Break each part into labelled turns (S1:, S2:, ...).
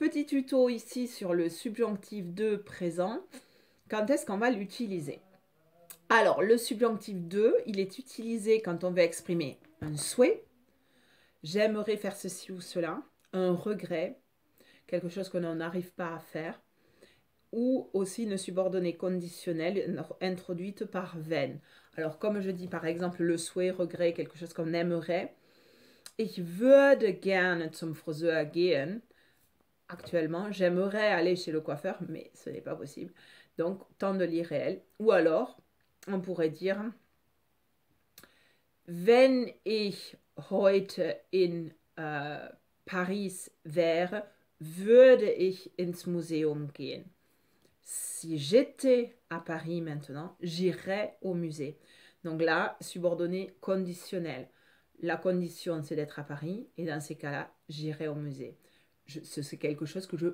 S1: petit tuto ici sur le subjonctif 2 présent. Quand est-ce qu'on va l'utiliser? Alors, le subjonctif 2, il est utilisé quand on veut exprimer un souhait. J'aimerais faire ceci ou cela. Un regret. Quelque chose que l'on n'arrive pas à faire. Ou aussi une subordonnée conditionnelle introduite par wenn. Alors, comme je dis par exemple le souhait, regret, quelque chose qu'on aimerait. Ich würde gerne zum Friseur gehen. Actuellement, j'aimerais aller chez le coiffeur, mais ce n'est pas possible. Donc, temps de l'irréel. Ou alors, on pourrait dire, wenn ich heute in Paris wäre, würde ich ins Museum gehen. Si j'étais à Paris maintenant, j'irais au musée. Donc là, subordonné conditionnel. La condition, c'est d'être à Paris, et dans ces cas-là, j'irai au musée. C'est quelque chose que je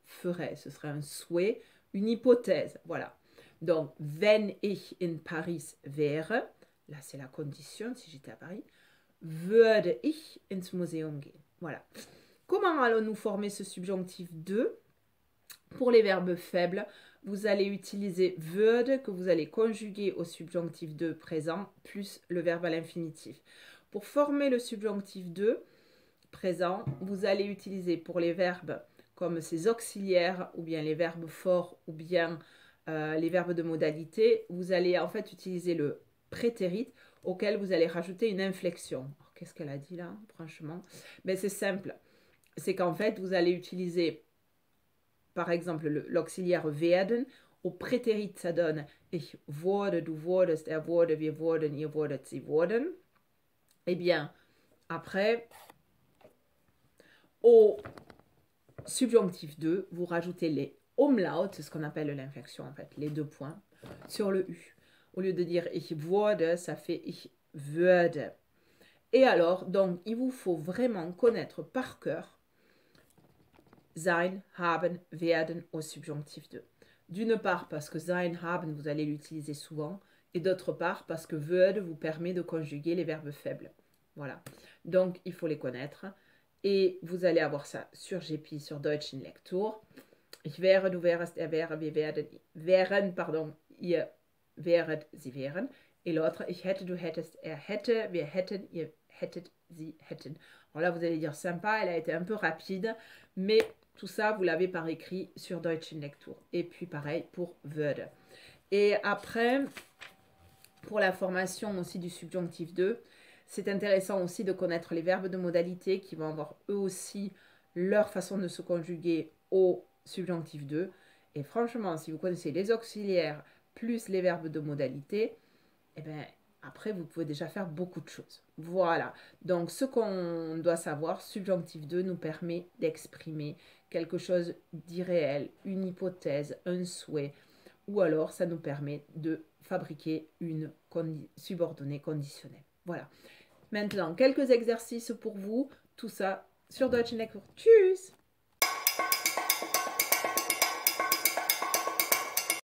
S1: ferais. Ce serait un souhait, une hypothèse. Voilà. Donc, wenn ich in Paris wäre, là c'est la condition, si j'étais à Paris, würde ich ins Museum gehen. Voilà. Comment allons-nous former ce subjonctif 2? Pour les verbes faibles, vous allez utiliser würde que vous allez conjuguer au subjonctif 2 présent plus le verbe à l'infinitif. Pour former le subjonctif 2 présent, vous allez utiliser pour les verbes comme ces auxiliaires ou bien les verbes forts ou bien les verbes de modalité, vous allez en fait utiliser le prétérit auquel vous allez rajouter une inflexion. Qu'est-ce qu'elle a dit là, franchement? Ben, c'est simple. C'est qu'en fait, vous allez utiliser par exemple l'auxiliaire werden. Au prétérit, ça donne ich wurde, du wurdest, er wurde, wir wurden, ihr wurdet, sie wurden. Eh bien, après, au subjonctif 2, vous rajoutez les umlaut, c'est ce qu'on appelle l'inflexion en fait, les deux points, sur le U. Au lieu de dire ich wurde, ça fait ich würde. Et alors, donc, il vous faut vraiment connaître par cœur sein, haben, werden au subjonctif 2. D'une part, parce que sein, haben, vous allez l'utiliser souvent, et d'autre part, parce que würde vous permet de conjuguer les verbes faibles. Voilà. Donc, il faut les connaître. Et vous allez avoir ça sur GPI, sur Deutsch in Lektur. Ich wäre, du wärst, er wäre, wir werden, wären, pardon, ihr wäret, sie wären. Et l'autre, ich hätte, du hättest, er hätte, wir hätten, ihr hättet, sie hätten. Alors là, vous allez dire sympa, elle a été un peu rapide, mais tout ça, vous l'avez par écrit sur Deutsch in Lektur. Et puis pareil pour würde. Et après, pour la formation aussi du subjonctif 2, c'est intéressant aussi de connaître les verbes de modalité qui vont avoir eux aussi leur façon de se conjuguer au subjonctif 2. Et franchement, si vous connaissez les auxiliaires plus les verbes de modalité, eh bien, après, vous pouvez déjà faire beaucoup de choses. Voilà. Donc, ce qu'on doit savoir, subjonctif 2 nous permet d'exprimer quelque chose d'irréel, une hypothèse, un souhait, ou alors ça nous permet de fabriquer une subordonnée conditionnelle. Voilà. Maintenant, quelques exercices pour vous. Tout ça sur Deutsch in Lektur. Tschüss!